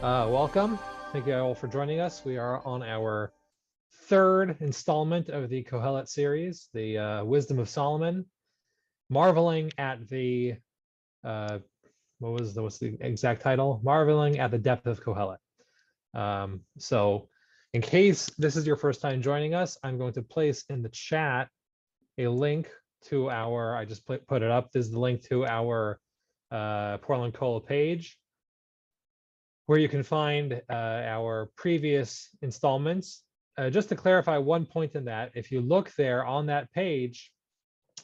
Welcome. Thank you all for joining us. We are on our third installment of the Kohelet series, the Wisdom of Solomon, marveling at the what's the exact title? Marveling at the depth of Kohelet. So, in case this is your first time joining us, I'm going to place in the chat a link to our. I just put it up. This is the link to our Portland Cola page, where you can find our previous installments. Just to clarify one point in that, if you look there on that page,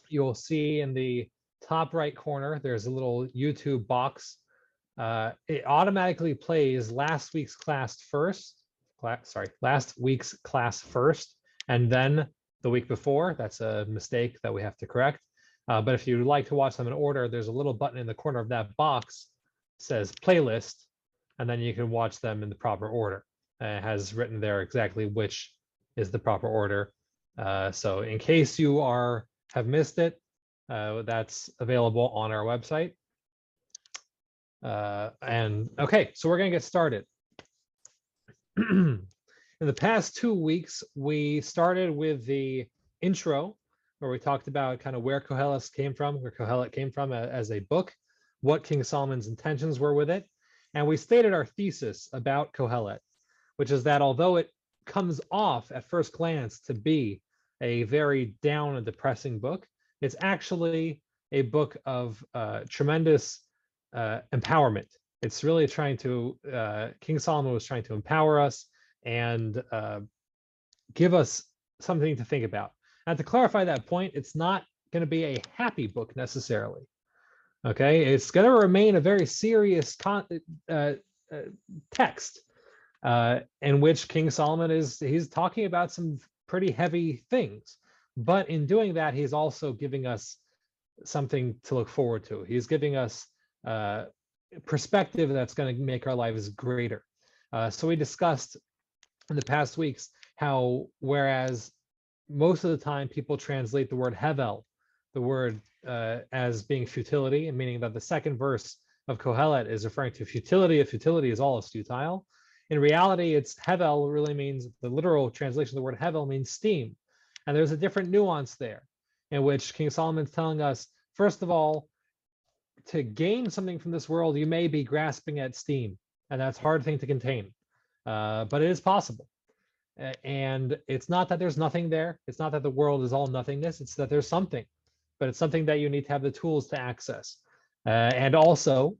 you'll see in the top right corner, there's a little YouTube box. It automatically plays last week's class first, and then the week before. That's a mistake that we have to correct. But if you'd like to watch them in order, there's a little button in the corner of that box that says playlist, and then you can watch them in the proper order. It has written there exactly which is the proper order. So in case you have missed it, that's available on our website. And okay, so we're gonna get started. In the past 2 weeks, we started with the intro, where we talked about kind of where Kohelet came from as a book, what King Solomon's intentions were with it. And we stated our thesis about Kohelet, which is that although it comes off at first glance to be a very down and depressing book, it's actually a book of tremendous empowerment. It's really trying to, King Solomon was trying to empower us and give us something to think about. And to clarify that point, it's not going to be a happy book necessarily. Okay, it's going to remain a very serious text in which King Solomon he's talking about some pretty heavy things. But in doing that, he's also giving us something to look forward to. He's giving us perspective that's going to make our lives greater. So we discussed in the past weeks how, whereas most of the time people translate the word hevel, the word as being futility, and meaning that the second verse of Kohelet is referring to futility. If futility is all is futile. In reality, it's hevel really means, the literal translation of the word hevel means steam. And there's a different nuance there, in which King Solomon's telling us, first of all, to gain something from this world, you may be grasping at steam, and that's a hard thing to contain, but it is possible. And it's not that there's nothing there. It's not that the world is all nothingness. It's that there's something, but it's something that you need to have the tools to access. And also,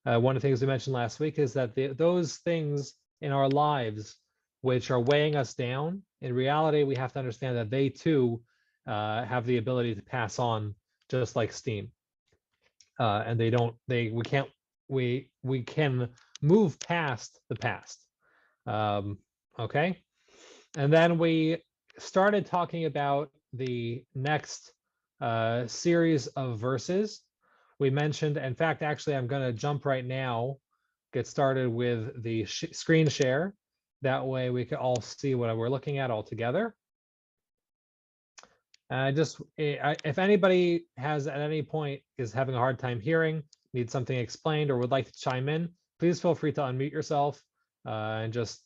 one of the things we mentioned last week is that those things in our lives which are weighing us down, in reality, we have to understand that they too have the ability to pass on, just like steam. And we can move past the past. Okay. And then we started talking about the next series of verses. We mentioned, in fact, actually, I'm going to jump right now, get started with the screen share. That way we can all see what we're looking at all together. If anybody has at any point is having a hard time hearing, needs something explained, or would like to chime in, please feel free to unmute yourself and just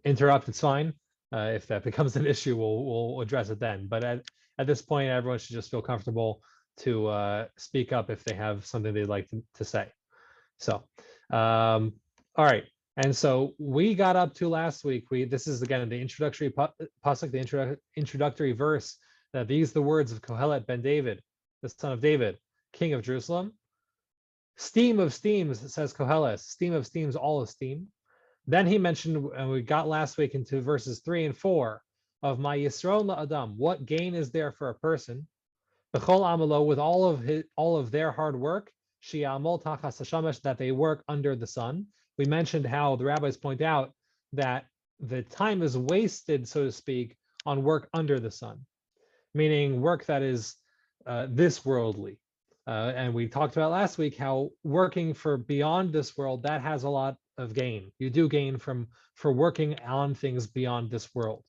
interrupt. It's fine. If that becomes an issue, we'll address it then. But at this point, everyone should just feel comfortable to speak up if they have something they'd like to say. So, all right. And so we got up to last week. This is again the introductory pasuk, the introductory verse. That these the words of Kohelet ben David, the son of David, king of Jerusalem. Steam of steams, says Kohelet. Steam of steams, all esteem. Then he mentioned, and we got last week into verses 3 and 4 of my Yisroel la'adam. What gain is there for a person? B'chol amalo, with all of their hard work, shi'amol tachas hashamesh, that they work under the sun. We mentioned how the rabbis point out that the time is wasted, so to speak, on work under the sun, meaning work that is this worldly. And we talked about last week how working for beyond this world, that has a lot of gain. You do gain for working on things beyond this world.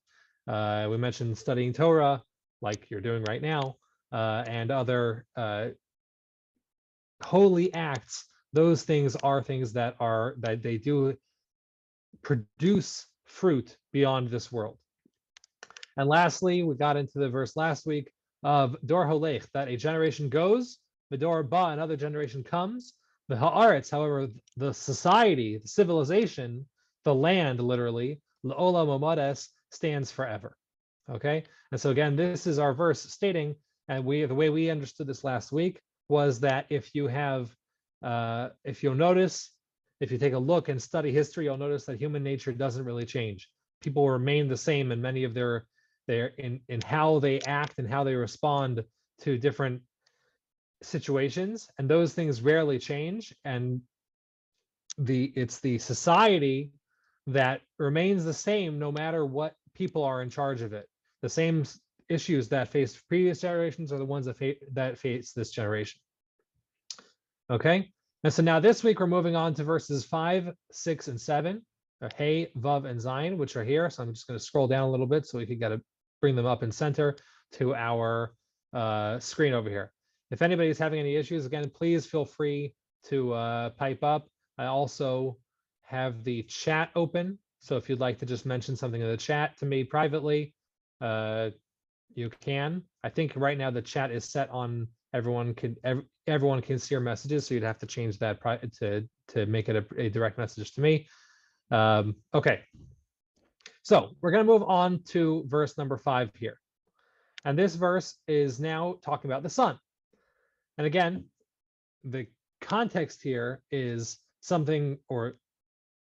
We mentioned studying Torah, like you're doing right now, and other holy acts. Those things are things that they do produce fruit beyond this world. And lastly, we got into the verse last week of Dor Holech, that a generation goes, the Dor Ba, another generation comes. The Haaretz, however, the society, the civilization, the land, literally, L'olam Omades, stands forever. Okay, and so again, this is our verse stating, and the way we understood this last week was that if you notice, if you take a look and study history, you'll notice that human nature doesn't really change. People remain the same in many of their in how they act and how they respond to different situations, and those things rarely change. And it's the society that remains the same no matter what people are in charge of it. The same issues that faced previous generations are the ones that face this generation. Okay, and so now this week we're moving on to verses 5, 6, and 7, Hey, Vav, and Zayin, which are here. So I'm just going to scroll down a little bit so we can bring them up and center to our screen over here. If anybody's having any issues, again, please feel free to pipe up. I also have the chat open, so if you'd like to just mention something in the chat to me privately, you can. I think right now the chat is set on everyone can see your messages, so you'd have to change that to make it a direct message to me. Okay, so we're going to move on to verse number 5 here, and this verse is now talking about the sun. And again, the context here is something, or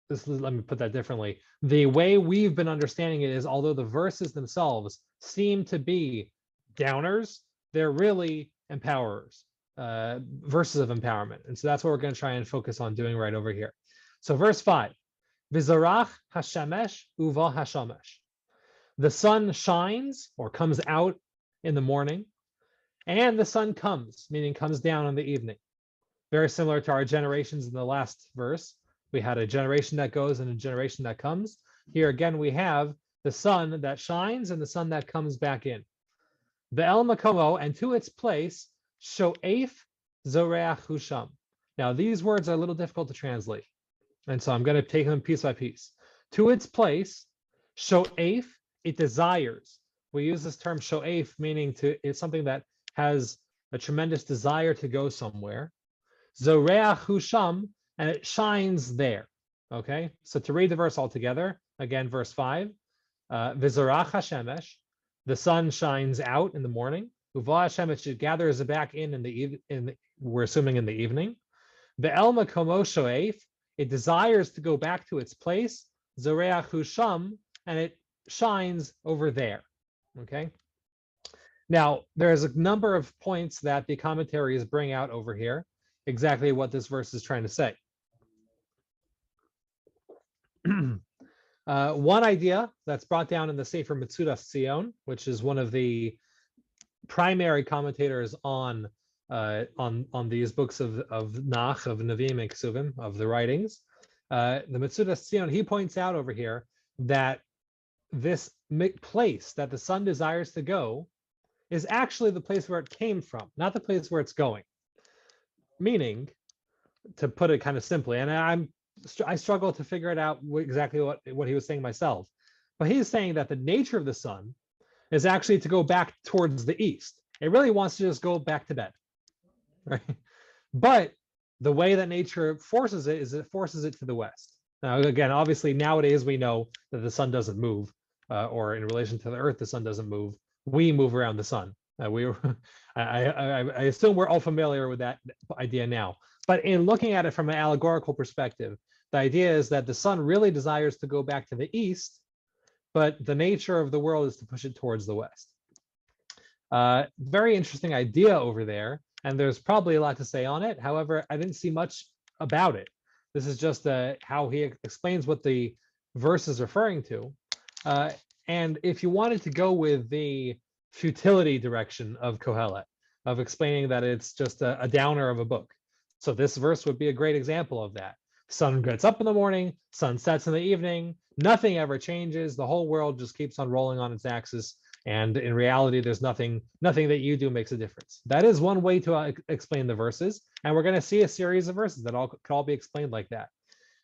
let me put that differently. The way we've been understanding it is, although the verses themselves seem to be downers, they're really empowerers, verses of empowerment. And so that's what we're going to try and focus on doing right over here. So verse 5, V'zarach hashemesh uva hashamesh. The sun shines or comes out in the morning, and the sun comes, meaning comes down in the evening. Very similar to our generations in the last verse. We had a generation that goes and a generation that comes. Here again, we have the sun that shines and the sun that comes back in. Ve'el makomo, and to its place, sho'ef zoreach husham. Now, these words are a little difficult to translate, and so I'm going to take them piece by piece. To its place, sho'ef, it desires. We use this term sho'ef, meaning it's something that has a tremendous desire to go somewhere. Zoreach husham, and it shines there. Okay, so to read the verse all together, again, verse 5, V'zarach hashemesh, the sun shines out in the morning. Uva hashemesh, it gathers back in we're assuming in the evening. Ve'el makomo sho'ef, it desires to go back to its place. Zoreach husham, and it shines over there. Okay. Now, there's a number of points that the commentaries bring out over here, exactly what this verse is trying to say. One idea that's brought down in the Sefer Metzudas Tzion, which is one of the primary commentators on these books of Nach, of Nevi'im and Kesuvim, of the writings, the Metzudas Tzion, he points out over here that this place that the sun desires to go is actually the place where it came from, not the place where it's going. Meaning, to put it kind of simply, and I struggle to figure it out exactly what he was saying myself, but he's saying that the nature of the sun is actually to go back towards the east. It really wants to just go back to bed, right? But the way that nature forces it is it forces it to the west. Now, again, obviously nowadays we know that the sun doesn't move, or in relation to the earth, the sun doesn't move. We move around the sun. I assume we're all familiar with that idea now. But in looking at it from an allegorical perspective, the idea is that the sun really desires to go back to the east, but the nature of the world is to push it towards the west. Very interesting idea over there, and there's probably a lot to say on it. However, I didn't see much about it. This is just how he explains what the verse is referring to. And if you wanted to go with the futility direction of Kohelet, of explaining that it's just a downer of a book, so this verse would be a great example of that. Sun gets up in the morning, sun sets in the evening, nothing ever changes, the whole world just keeps on rolling on its axis, and in reality there's nothing that you do makes a difference. That is one way to explain the verses, and we're going to see a series of verses that could all be explained like that.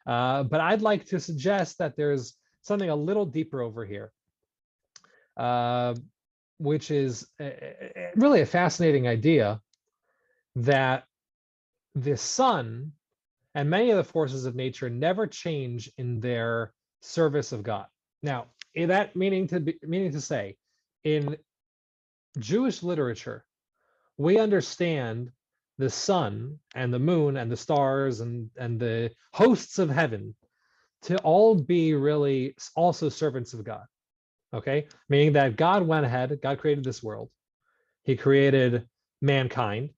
But I'd like to suggest that there's something a little deeper over here, which is really a fascinating idea that the sun and many of the forces of nature never change in their service of God. Now, that meaning to say, in Jewish literature, we understand the sun and the moon and the stars and the hosts of heaven to all be really also servants of God. Okay, meaning that God went ahead, God created this world, He created mankind,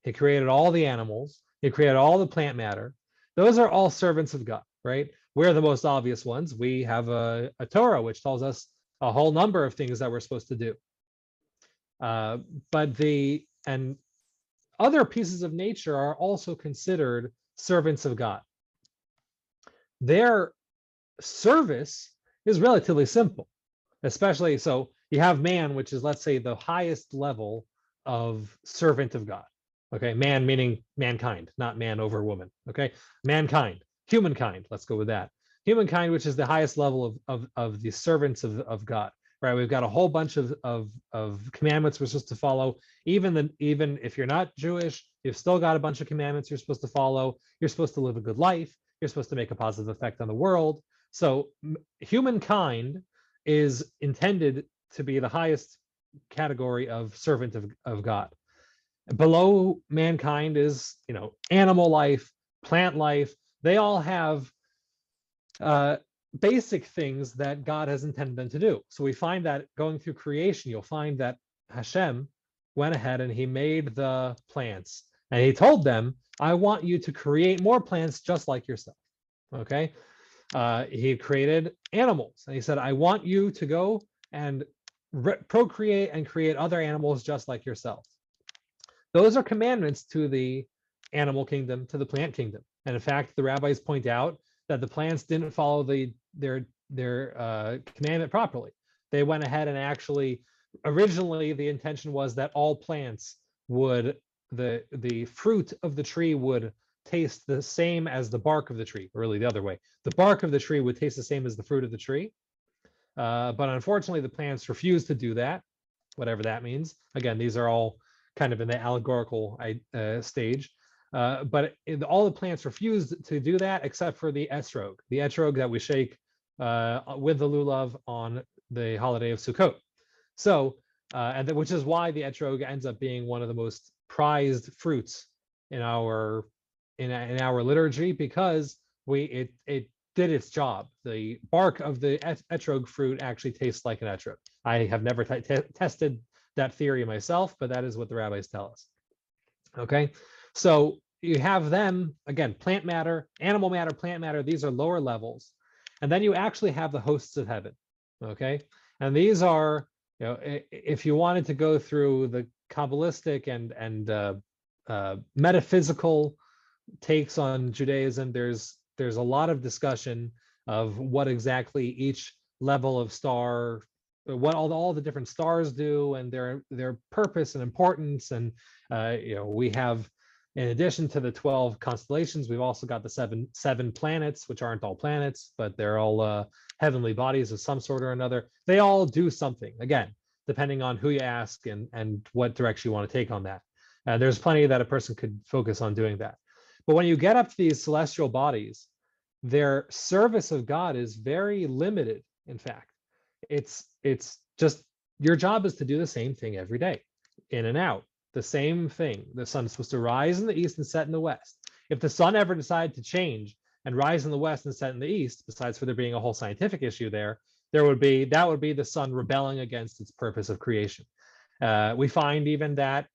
He created all the animals, He created all the plant matter. Those are all servants of God, right? We're the most obvious ones. We have a Torah which tells us a whole number of things that we're supposed to do. But other pieces of nature are also considered servants of God. Their service is relatively simple, especially so you have man, which is, let's say, the highest level of servant of God. Okay, man meaning mankind, not man over woman. Okay, mankind, humankind. Let's go with that. Humankind, which is the highest level of the servants of God. Right, we've got a whole bunch of commandments we're supposed to follow. Even if you're not Jewish, you've still got a bunch of commandments you're supposed to follow. You're supposed to live a good life. You're supposed to make a positive effect on the world. So humankind is intended to be the highest category of servant of God. Below mankind is, animal life, plant life. They all have basic things that God has intended them to do. So we find that going through creation, you'll find that Hashem went ahead and He made the plants, and He told them, I want you to create more plants just like yourself. Okay. He created animals, and He said, I want you to go and procreate and create other animals just like yourself. Those are commandments to the animal kingdom, to the plant kingdom. And in fact, the rabbis point out that the plants didn't follow their commandment properly. They went ahead and actually, originally the intention was that all plants would, the fruit of the tree would taste the same as the bark of the tree, or really the other way. The bark of the tree would taste the same as the fruit of the tree. But unfortunately, the plants refused to do that, whatever that means. Again, these are all kind of in the allegorical stage. But all the plants refused to do that except for the etrog that we shake with the lulav on the holiday of Sukkot. So, which is why the etrog ends up being one of the most prized fruits in our liturgy, because it did its job. The bark of the etrog fruit actually tastes like an etrog. I have never tested that theory myself, but that is what the rabbis tell us. Okay, so you have them, again, plant matter, animal matter, plant matter, these are lower levels. And then you actually have the hosts of heaven. Okay, and these are, if you wanted to go through the Kabbalistic and metaphysical takes on Judaism, there's a lot of discussion of what exactly each level of star, what all the different stars do, and their purpose and importance. And we have, in addition to the 12 constellations, we've also got the seven planets, which aren't all planets, but they're all heavenly bodies of some sort or another. They all do something, again, depending on who you ask and what direction you want to take on that. There's plenty that a person could focus on doing that. But when you get up to these celestial bodies, their service of God is very limited. In fact, it's just your job is to do the same thing every day, in and out, the same thing. The sun is supposed to rise in the east and set in the west. If the sun ever decided to change and rise in the west and set in the east, besides for there being a whole scientific issue that would be the sun rebelling against its purpose of creation. We find even that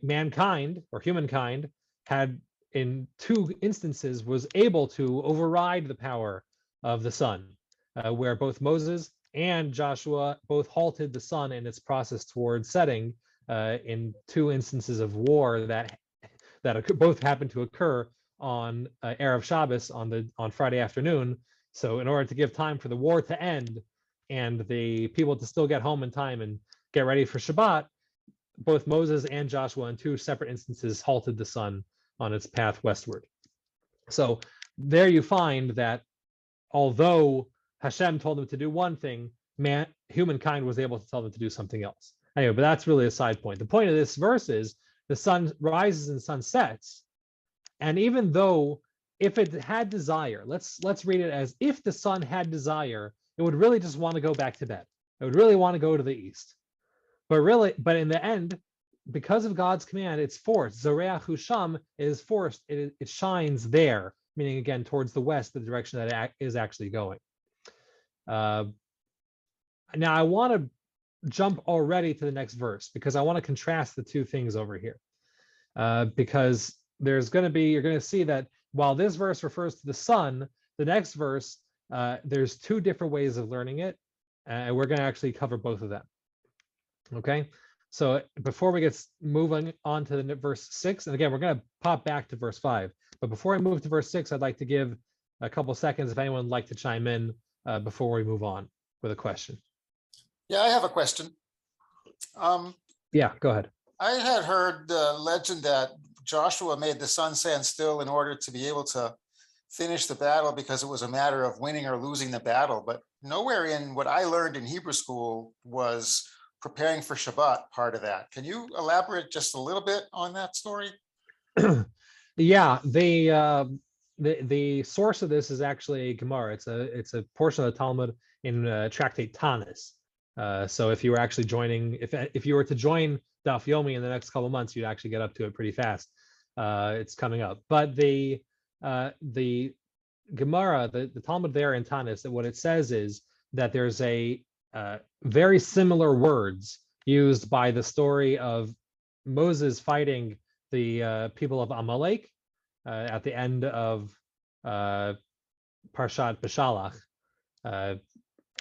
mankind, or humankind, had in 2 instances was able to override the power of the sun, where both Moses and Joshua both halted the sun in its process towards setting in 2 instances of war that both happened to occur on Erev Shabbos on Friday afternoon. So in order to give time for the war to end and the people to still get home in time and get ready for Shabbat, both Moses and Joshua in 2 separate instances halted the sun on its path westward. So there you find that although Hashem told them to do one thing, humankind was able to tell them to do something else. Anyway, but that's really a side point. The point of this verse is the sun rises and sun sets, and even though if it had desire, let's read it as if the sun had desire, it would really just want to go back to bed. It would really want to go to the east. But in the end, because of God's command, it's forced. Zoreach Husham is forced. It shines there, meaning again towards the west, the direction that it is actually going. Now I want to jump already to the next verse because I want to contrast the two things over here. Because you're going to see that while this verse refers to the sun, the next verse, there's two different ways of learning it, and we're going to actually cover both of them. Okay, so before we get moving on to the verse 6, and again, we're going to pop back to verse 5. But before I move to verse 6, I'd like to give a couple seconds if anyone would like to chime in before we move on with a question. Yeah, I have a question. Yeah, go ahead. I had heard the legend that Joshua made the sun stand still in order to be able to finish the battle because it was a matter of winning or losing the battle. But nowhere in what I learned in Hebrew school was preparing for Shabbat part of that. Can you elaborate just a little bit on that story? Yeah, the source of this is actually a Gemara. It's a portion of the Talmud in Tractate Tanis. So if you were actually joining, if you were to join Daf Yomi in the next couple of months, you'd actually get up to it pretty fast. It's coming up. But the Gemara, the Talmud there in Tanis, what it says is that there's a very similar words used by the story of Moses fighting the people of Amalek at the end of Parshat Beshalach.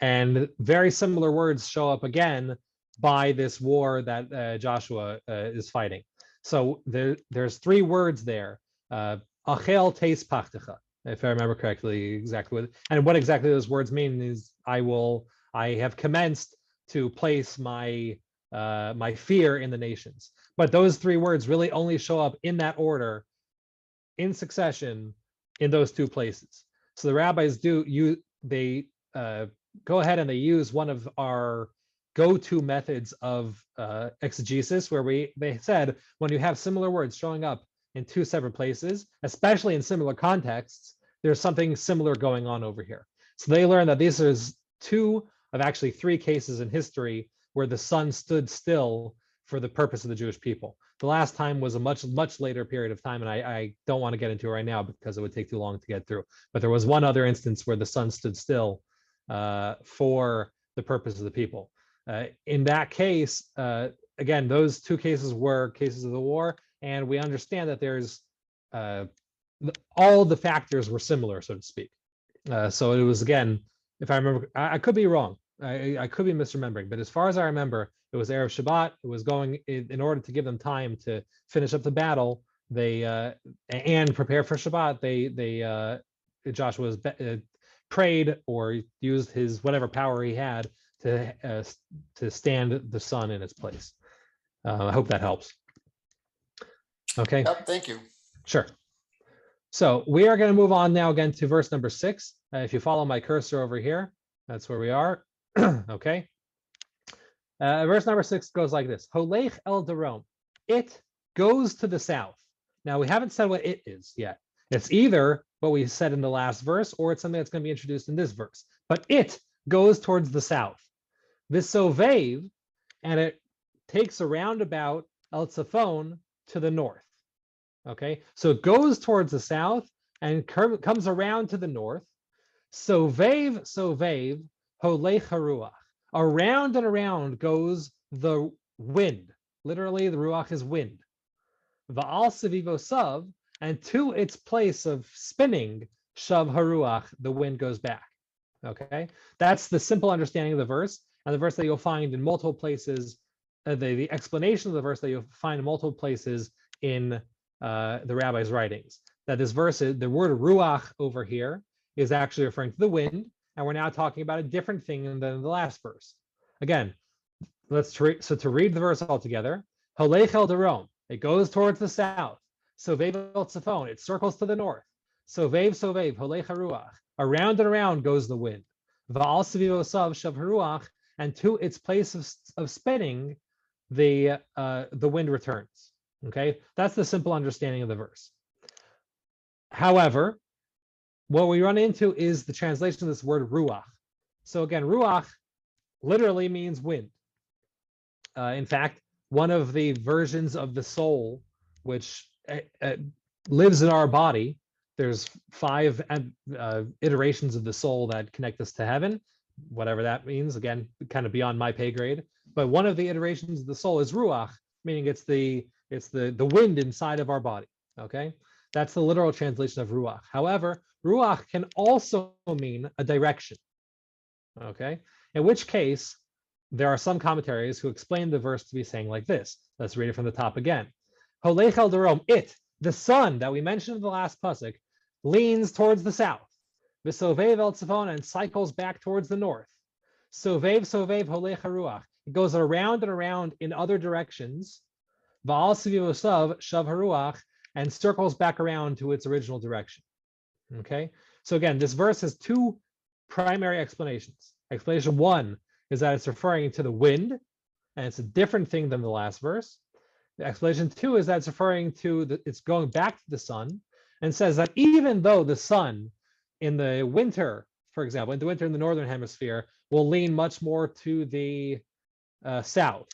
And very similar words show up again by this war that Joshua is fighting. So there's three words there. Achel teis pachtecha, if I remember correctly, and what exactly those words mean is I have commenced to place my my fear in the nations. But those three words really only show up in that order, in succession, in those two places. So the rabbis go ahead and they use one of our go-to methods of exegesis, where they said when you have similar words showing up in two separate places, especially in similar contexts, there's something similar going on over here. So they learned that these are two of actually three cases in history where the sun stood still for the purpose of the Jewish people. The last time was a much later period of time, and I don't want to get into it right now because it would take too long to get through. But there was one other instance where the sun stood still for the purpose of the people. In that case, again, those two cases were cases of the war, and we understand that there's all the factors were similar, so to speak. So it was, again, if I remember, I could be wrong. I could be misremembering, but as far as I remember, it was Erev Shabbat. It was going in order to give them time to finish up the battle. They and prepare for Shabbat. Joshua prayed or used his whatever power he had to stand the sun in its place. I hope that helps. Okay. Yep, thank you. Sure. So we are going to move on now again to verse number 6. If you follow my cursor over here, that's where we are. Okay. Verse number 6 goes like this: Holech el darom. It goes to the south. Now we haven't said what it is yet. It's either what we said in the last verse, or it's something that's going to be introduced in this verse. But it goes towards the south. Visovev, and it takes a roundabout el tzafon to the north. Okay, so it goes towards the south and comes around to the north. Sovev, holech haruach. Around and around goes the wind. Literally, the ruach is wind. Va'al sevivosav, and to its place of spinning, shav haruach, the wind goes back. Okay, that's the simple understanding of the verse, and the verse that you'll find in multiple places. The explanation of the verse that you'll find in multiple places in the rabbi's writings. That this verse, the word ruach over here, is actually referring to the wind, and we're now talking about a different thing than the last verse. Again, to read the verse all together, Holech el darom, it goes towards the south. So Vevel tzafon, it circles to the north. Sovev sovev holech haruach. Around and around goes the wind. Va'al sevivosav shav haruach, and to its place of spinning, the wind returns. Okay, that's the simple understanding of the verse. However, what we run into is the translation of this word ruach. So again, ruach literally means wind. In fact, one of the versions of the soul, which lives in our body, there's 5 iterations of the soul that connect us to heaven, whatever that means. Again, kind of beyond my pay grade. But one of the iterations of the soul is ruach, meaning it's the wind inside of our body. Okay, that's the literal translation of ruach. However, ruach can also mean a direction. Okay, in which case there are some commentaries who explain the verse to be saying like this. Let's read it from the top again. Holech el darom, the sun that we mentioned in the last pasuk, leans towards the south. V'sovev el tzavon, and cycles back towards the north. Sovev sovev holech haruach. It goes around and around in other directions. Va'al sevivosav shav haruach, and circles back around to its original direction. Okay, so again, this verse has 2 primary explanations. Explanation 1 is that it's referring to the wind, and it's a different thing than the last verse. The explanation 2 is that it's referring to it's going back to the sun, and says that even though the sun in the winter, for example, in the winter in the northern hemisphere, will lean much more to the south.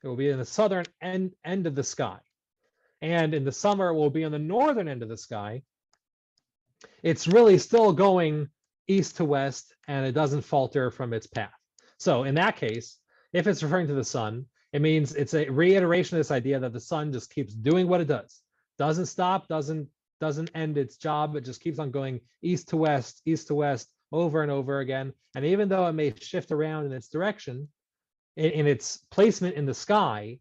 It will be in the southern end of the sky. And in the summer, it will be on the northern end of the sky. It's really still going east to west, and it doesn't falter from its path. So in that case, if it's referring to the sun, it means it's a reiteration of this idea that the sun just keeps doing what it does. Doesn't stop, doesn't end its job. It just keeps on going east to west, over and over again. And even though it may shift around in its direction, in its placement in the sky,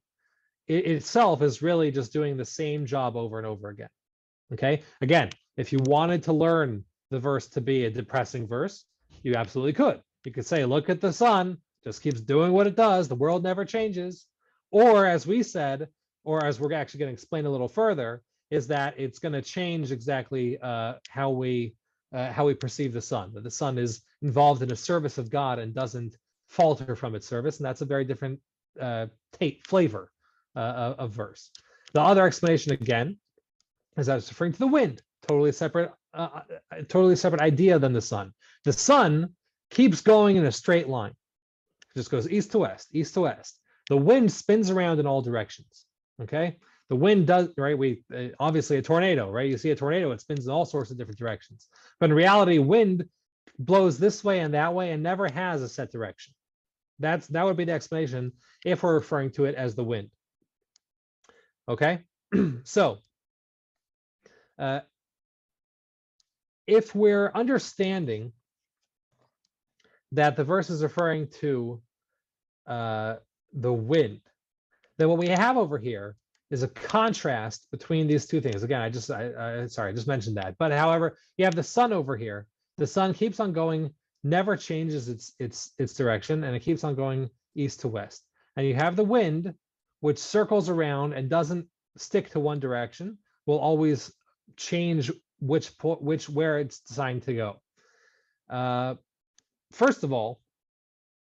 it itself is really just doing the same job over and over again. Okay, again, if you wanted to learn the verse to be a depressing verse, you absolutely could. You could say, look at the sun, just keeps doing what it does, the world never changes. Or as we said, or as we're actually going to explain a little further, is that it's going to change exactly how we perceive the sun, that the sun is involved in a service of God and doesn't falter from its service. And that's a very different flavor of verse. The other explanation, again, is that it's referring to the wind, totally separate idea than the sun. The sun keeps going in a straight line. It just goes east to west, east to west. The wind spins around in all directions. Okay, the wind does, right? Obviously a tornado, right? You see a tornado, it spins in all sorts of different directions. But in reality, wind blows this way and that way and never has a set direction. That would be the explanation if we're referring to it as the wind. Okay, so if we're understanding that the verse is referring to the wind, then what we have over here is a contrast between these 2 things. Again, I just mentioned that. But however, you have the sun over here. The sun keeps on going, never changes its direction, and it keeps on going east to west. And you have the wind, which circles around and doesn't stick to one direction, will always change where it's designed to go. First of all,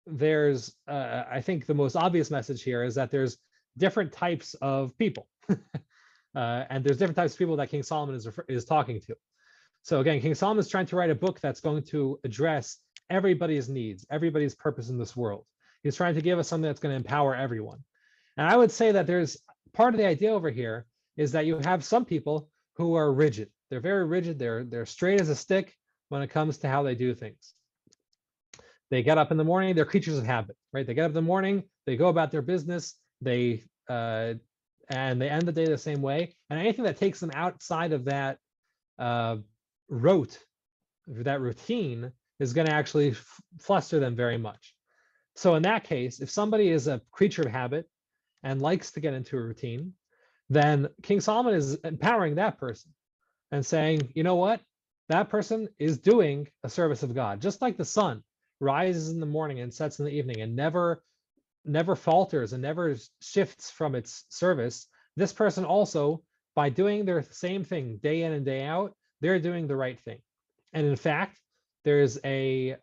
there's I think the most obvious message here is that there's different types of people, and there's different types of people that King Solomon is talking to. So again, King Solomon is trying to write a book that's going to address everybody's needs, everybody's purpose in this world. He's trying to give us something that's going to empower everyone. And I would say that there's part of the idea over here is that you have some people who are rigid. They're very rigid. They're straight as a stick when it comes to how they do things. They get up in the morning. They're creatures of habit, right? They get up in the morning. They go about their business. And they end the day the same way. And anything that takes them outside of that routine is going to actually fluster them very much. So in that case, if somebody is a creature of habit and likes to get into a routine, then King Solomon is empowering that person and saying, you know what? That person is doing a service of God, just like the sun rises in the morning and sets in the evening and never falters and never shifts from its service. This person also, by doing their same thing day in and day out, they're doing the right thing. And in fact, there's the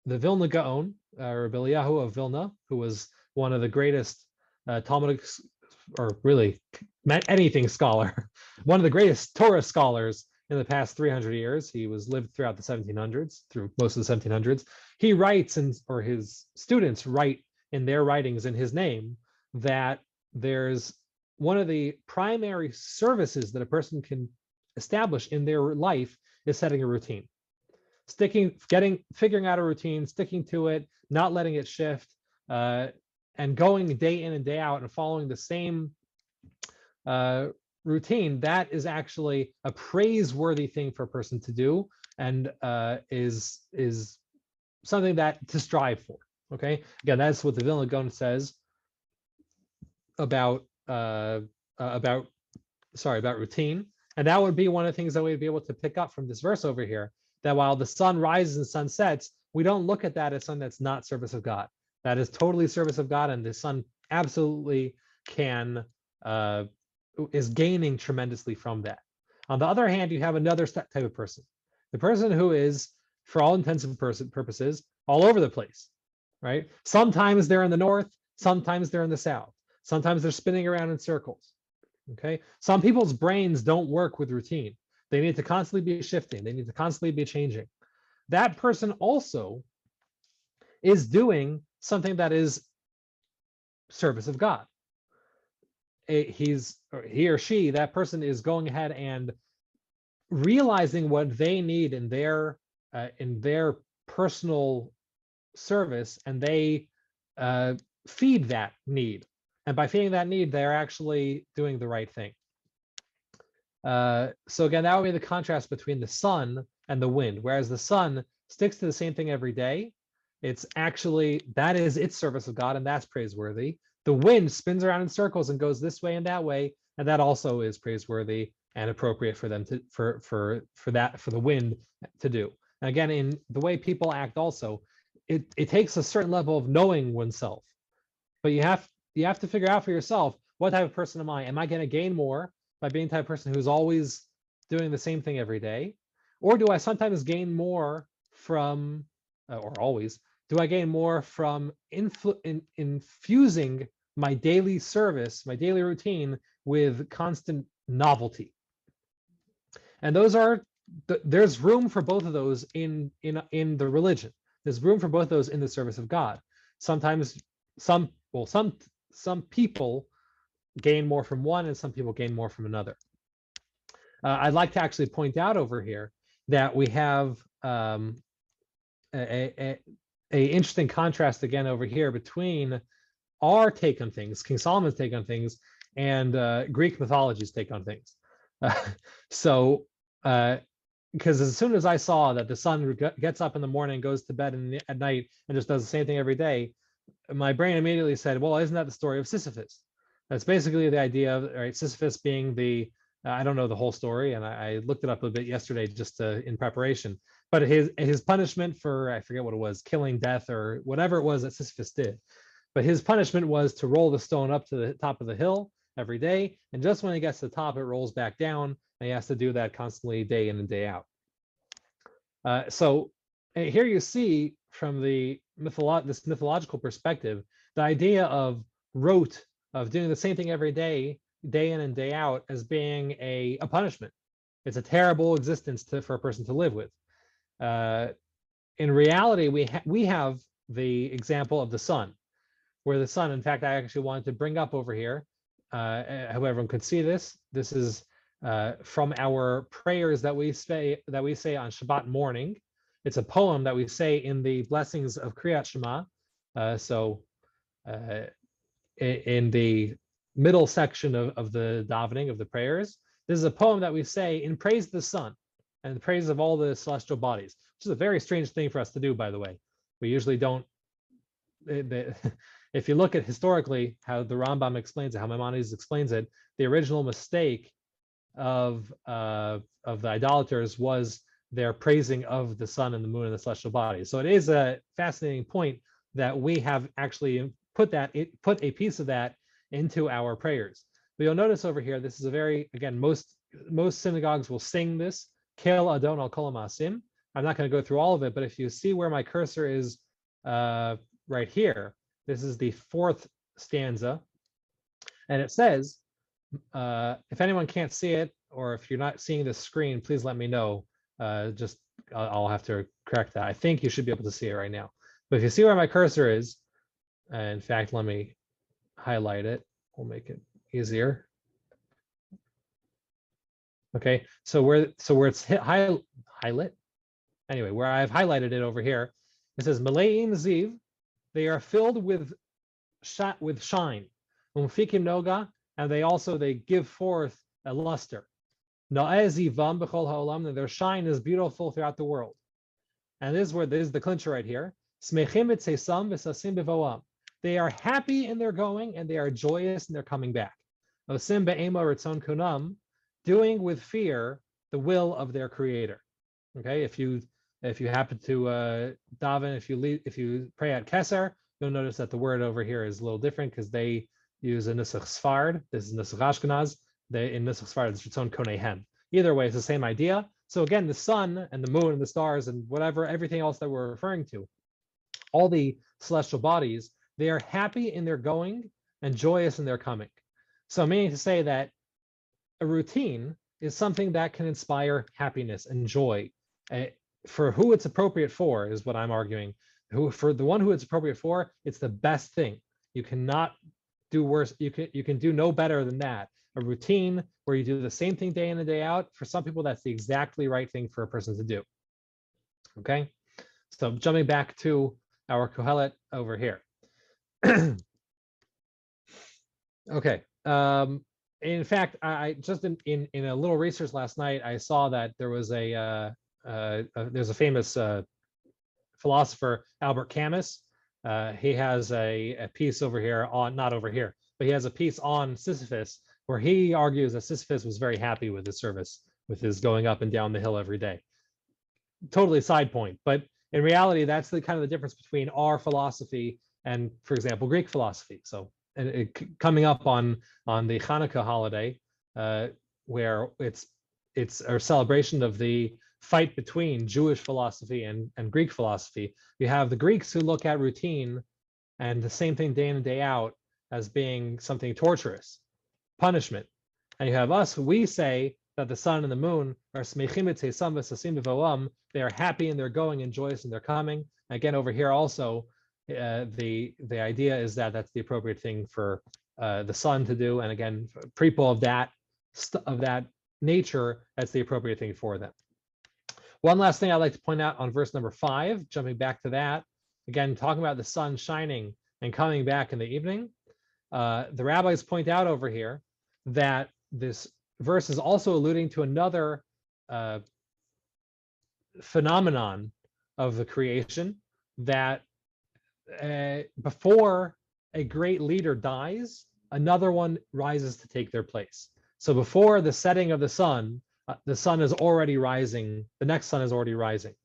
Vilna Gaon, Rabbi Eliyahu of Vilna, who was one of the greatest Talmudic, or really anything scholar, one of the greatest Torah scholars in the past 300 years. He lived throughout the 1700s, through most of the 1700s. He writes, or his students write in their writings in his name, that there's one of the primary services that a person can establish in their life is setting a routine. Figuring out a routine, sticking to it, not letting it shift, and going day in and day out and following the same routine. That is actually a praiseworthy thing for a person to do, and is something that to strive for. Okay, again, that's what the Vilna Gaon says about routine, and that would be one of the things that we'd be able to pick up from this verse over here. That while the sun rises and sun sets, we don't look at that as something that's not service of God. That is totally service of God, and the sun absolutely is gaining tremendously from that. On the other hand, you have another type of person, the person who is, for all intents and purposes, all over the place, right? Sometimes they're in the north, sometimes they're in the south, sometimes they're spinning around in circles. Okay, some people's brains don't work with routine. They need to constantly be shifting. They need to constantly be changing. That person also is doing something that is service of God. He or she, that person is going ahead and realizing what they need in their personal service, and they feed that need. And by feeding that need, they're actually doing the right thing. So again, that would be the contrast between the sun and the wind. Whereas the sun sticks to the same thing every day, that is its service of God, and that's praiseworthy. The wind spins around in circles and goes this way and that way, and that also is praiseworthy and appropriate for them for the wind to do. And again, in the way people act, also, it takes a certain level of knowing oneself. But you have to figure out for yourself, what type of person am I? Am I going to gain more by being the type of person who's always doing the same thing every day? Or do I sometimes gain more from, or always, do I gain more from infusing my daily service, my daily routine, with constant novelty? And there's room for both of those in the religion. There's room for both of those in the service of God. Sometimes some people gain more from one, and some people gain more from another. I'd like to actually point out over here that we have a interesting contrast again over here between our take on things, King Solomon's take on things, and Greek mythology's take on things. Because as soon as I saw that the sun gets up in the morning, goes to bed at night, and just does the same thing every day, my brain immediately said, well, isn't that the story of Sisyphus? That's basically the idea of, right, Sisyphus being I don't know the whole story, and I looked it up a bit yesterday just in preparation, but his punishment for, I forget what it was, killing, death, or whatever it was that Sisyphus did. But his punishment was to roll the stone up to the top of the hill every day, and just when he gets to the top, it rolls back down, and he has to do that constantly, day in and day out. So here you see, from this mythological perspective, the idea of rote, of doing the same thing every day, day in and day out, as being a punishment. It's a terrible existence for a person to live with. In reality, we have the example of the sun, where the sun, in fact, I actually wanted to bring up over here, however everyone could see this. This is from our prayers that we say on Shabbat morning. It's a poem that we say in the blessings of Kriyat Shema. In the middle section of the davening, of the prayers, this is a poem that we say in praise of the sun and praise of all the celestial bodies, which is a very strange thing for us to do, by the way. We usually don't. If you look at historically how the Rambam explains it, how Maimonides explains it, the original mistake of the idolaters was their praising of the sun and the moon and the celestial bodies. So it is a fascinating point that we have actually put a piece of that into our prayers. But you'll notice over here, this is a very, again, most synagogues will sing this Kel Adon al Kol Ha'Maasim. I'm not going to go through all of it, but if you see where my cursor is right here, this is the fourth stanza, and it says, if anyone can't see it, or if you're not seeing the screen, please let me know. Just I'll have to correct that. I think you should be able to see it right now. But if you see where my cursor is, in fact, let me highlight it. We'll make it easier. Okay, so where it's highlight. Anyway, where I've highlighted it over here, it says Maleim Ziv. They are filled with shine. Umfikim Noga, and they give forth a luster. Na'ezivam b'chol ha'olam, and their shine is beautiful throughout the world. And this is the clincher right here. Smechim etzesam v'sasim b'voam. They are happy in their going, and they are joyous in their coming back. Osim be'ema ritzon kunam, doing with fear the will of their creator. Okay, if you happen to daven, if you pray at Keser, you'll notice that the word over here is a little different because they use a Nusach Sfard. This is Nusach Ashkenaz. In Nusach Sfard, it's Ritzon Konehem. Either way, it's the same idea. So again, the sun and the moon and the stars and whatever, everything else that we're referring to, all the celestial bodies, they are happy in their going and joyous in their coming. So meaning to say that a routine is something that can inspire happiness and joy. For who it's appropriate for is what I'm arguing. For the one who it's appropriate for, it's the best thing. You cannot do worse. You can do no better than that. A routine where you do the same thing day in and day out, for some people, that's the exactly right thing for a person to do. Okay, so jumping back to our Kohelet over here. Okay. In fact, I just in a little research last night, I saw that there was there's a famous philosopher, Albert Camus. He has a piece over here on, not over here, but he has a piece on Sisyphus where he argues that Sisyphus was very happy with his service, with his going up and down the hill every day. Totally side point, but in reality, that's the kind of the difference between our philosophy and, for example, Greek philosophy. So, and coming up on the Hanukkah holiday, where it's a celebration of the fight between Jewish philosophy and Greek philosophy. You have the Greeks who look at routine and the same thing day in and day out as being something torturous, punishment. And you have us, we say that the sun and the moon are smechim etzesam v'sasim b'voam. They are happy in their going and joyous in their coming. Again, over here also, the idea is that that's the appropriate thing for the sun to do. And again, people of that nature, that's the appropriate thing for them. One last thing I'd like to point out on verse number 5, jumping back to that, again, talking about the sun shining and coming back in the evening. The rabbis point out over here that this verse is also alluding to another phenomenon of the creation, that before a great leader dies, another one rises to take their place. So before the setting of the sun is already rising, the next sun is already rising.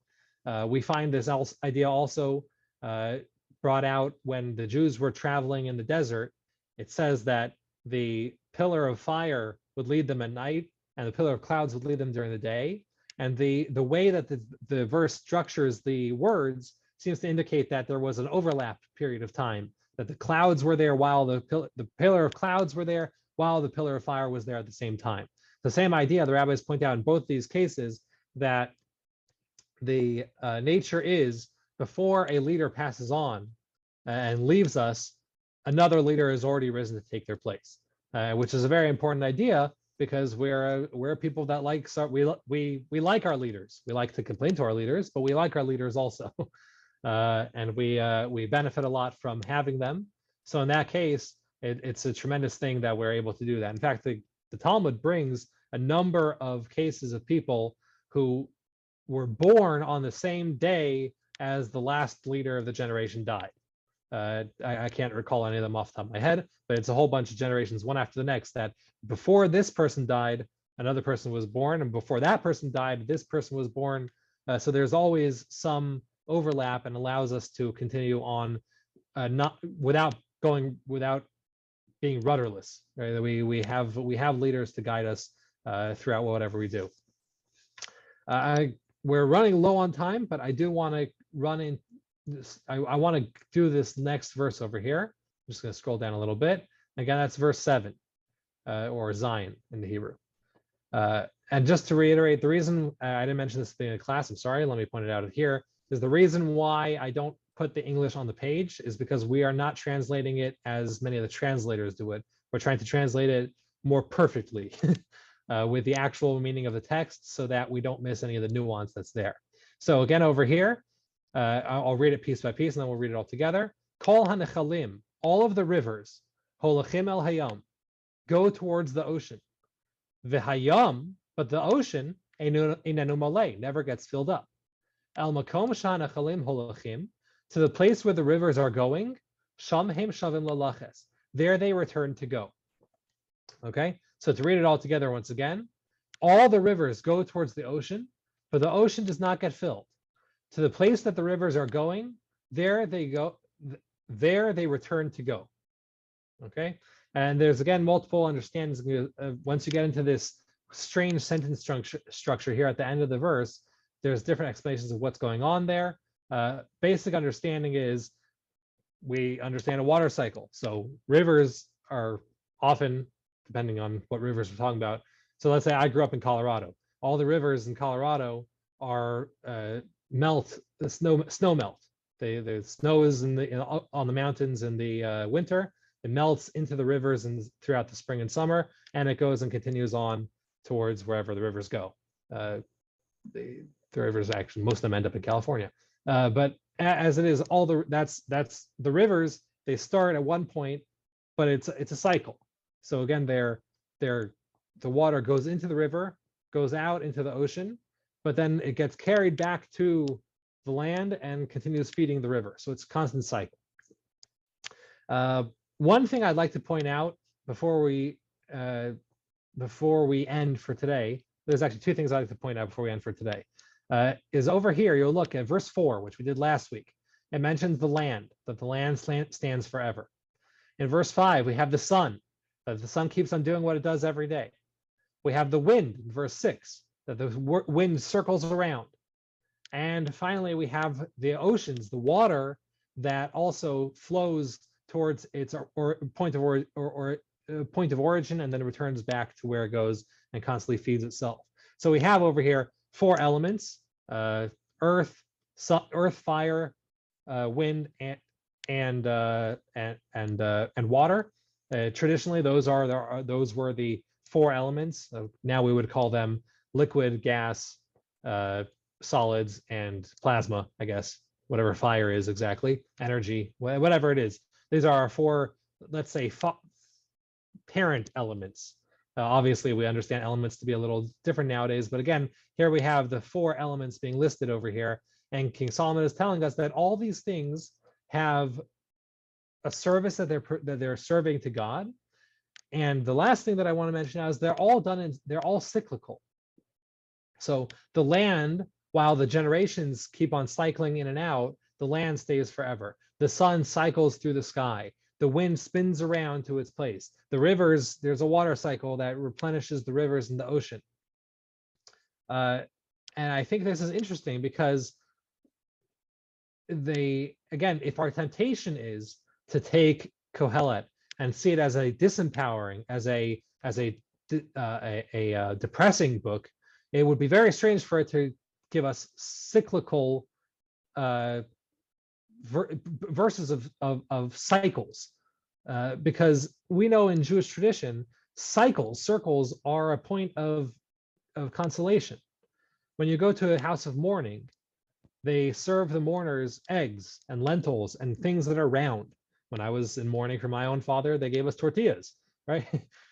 We find this idea also brought out when the Jews were traveling in the desert. It says that the pillar of fire would lead them at night and the pillar of clouds would lead them during the day. And the way that the verse structures the words seems to indicate that there was an overlap period of time, that the clouds were there while the pillar of clouds were there, while the pillar of fire was there at the same time. The same idea, the rabbis point out in both these cases, that the nature is before a leader passes on and leaves us, another leader has already risen to take their place, which is a very important idea because we're people that we like our leaders. We like to complain to our leaders, but we like our leaders also, and we benefit a lot from having them. So in that case, it's a tremendous thing that we're able to do that. In fact, the Talmud brings a number of cases of people who were born on the same day as the last leader of the generation died. I can't recall any of them off the top of my head, but it's a whole bunch of generations, one after the next, that before this person died, another person was born, and before that person died, this person was born. So there's always some overlap and allows us to continue on not without being rudderless. Right? We have leaders to guide us throughout whatever we do. We're running low on time, but I do want to run in this. I want to do this next verse over here. I'm just going to scroll down a little bit. Again, that's verse 7, or Zion in the Hebrew. And just to reiterate, the reason I didn't mention this at the beginning of class, I'm sorry, let me point it out here, is the reason why I don't put the English on the page is because we are not translating it as many of the translators do it. We're trying to translate it more perfectly with the actual meaning of the text so that we don't miss any of the nuance that's there. So again, over here, I'll read it piece by piece and then we'll read it all together. Kol hanechalim, all of the rivers, holachim el hayam, go towards the ocean. V'hayam, but the ocean, einenu malei, never gets filled up. El makom shanechalim holachim, to the place where the rivers are going, sham hem shavim lalaches, there they return to go. Okay, so to read it all together once again, all the rivers go towards the ocean, but the ocean does not get filled. To the place that the rivers are going, there they go, there they return to go. Okay, and there's again multiple understandings. Once you get into this strange sentence structure here at the end of the verse, there's different explanations of what's going on there. Basic understanding is we understand a water cycle. So rivers are often, depending on what rivers we're talking about. So let's say I grew up in Colorado. All the rivers in Colorado are snow melt. The snow is on the mountains in the winter. It melts into the rivers and throughout the spring and summer, and it goes and continues on towards wherever the rivers go. The rivers, actually, most of them end up in California. But as it is, that's the rivers. They start at one point, but it's a cycle. So again, the water goes into the river, goes out into the ocean, but then it gets carried back to the land and continues feeding the river. So it's a constant cycle. One thing I'd like to point out before we end for today, there's actually two things I'd like to point out before we end for today. Is over here, you'll look at verse 4, which we did last week. It mentions the land, that the land stands forever. In verse 5, we have the sun, that the sun keeps on doing what it does every day. We have the wind in verse 6, that the wind circles around. And finally, we have the oceans, the water that also flows towards its point of origin and then returns back to where it goes and constantly feeds itself. So we have over here 4 elements: earth, fire, wind, and water. Traditionally, those were the 4 elements. Now we would call them liquid, gas, solids, and plasma, I guess, whatever fire is exactly, energy, whatever it is. These are our 4, let's say, parent elements. Obviously, we understand elements to be a little different nowadays, but again, here we have the 4 elements being listed over here, and King Solomon is telling us that all these things have a service that they're serving to God. And the last thing that I want to mention now is they're all cyclical. So the land, while the generations keep on cycling in and out, the land stays forever. The sun cycles through the sky. The wind spins around to its place. The rivers, there's a water cycle that replenishes the rivers in the ocean. And I think this is interesting because again, if our temptation is to take Kohelet and see it as a disempowering, as a depressing book, it would be very strange for it to give us cyclical verses of cycles, because we know in Jewish tradition, circles are a point of consolation. When you go to a house of mourning, they serve the mourners eggs and lentils and things that are round. When I was in mourning for my own father, they gave us tortillas, right?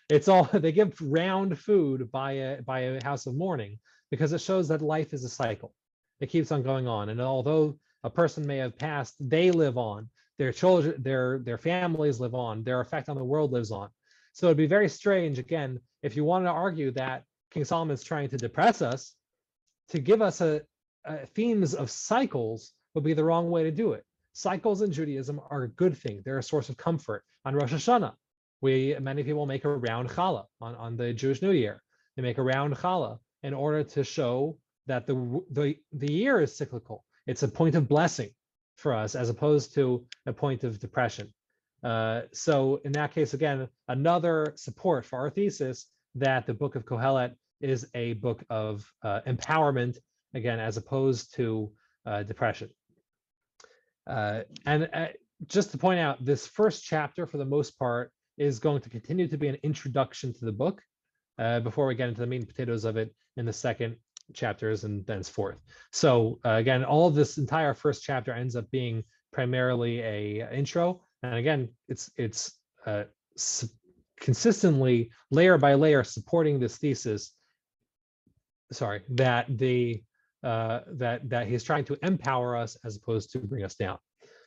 It's all, they give round food by a house of mourning because it shows that life is a cycle. It keeps on going on. And although a person may have passed, they live on. Their children, their families live on. Their effect on the world lives on. So it'd be very strange, again, if you wanted to argue that King Solomon is trying to depress us, to give us themes of cycles would be the wrong way to do it. Cycles in Judaism are a good thing. They're a source of comfort. On Rosh Hashanah, many people make a round challah on the Jewish New Year. They make a round challah in order to show that the year is cyclical. It's a point of blessing for us as opposed to a point of depression. So in that case, again, another support for our thesis that the book of Kohelet is a book of empowerment, again, as opposed to depression. And just to point out, this first chapter, for the most part, is going to continue to be an introduction to the book before we get into the meat and potatoes of it in the second chapters and thenceforth. So again, all of this entire first chapter ends up being primarily a intro. And again, it's consistently layer by layer supporting this thesis. Sorry, that that he's trying to empower us as opposed to bring us down.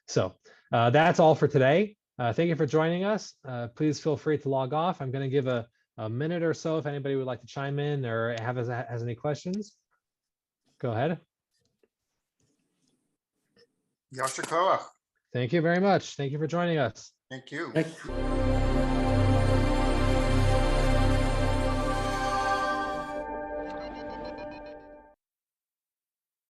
So that's all for today. Thank you for joining us. Please feel free to log off. I'm going to give a minute or so if anybody would like to chime in or has any questions. Go ahead. Yasher Koach. Thank you very much. Thank you for joining us. Thank you. Thank you.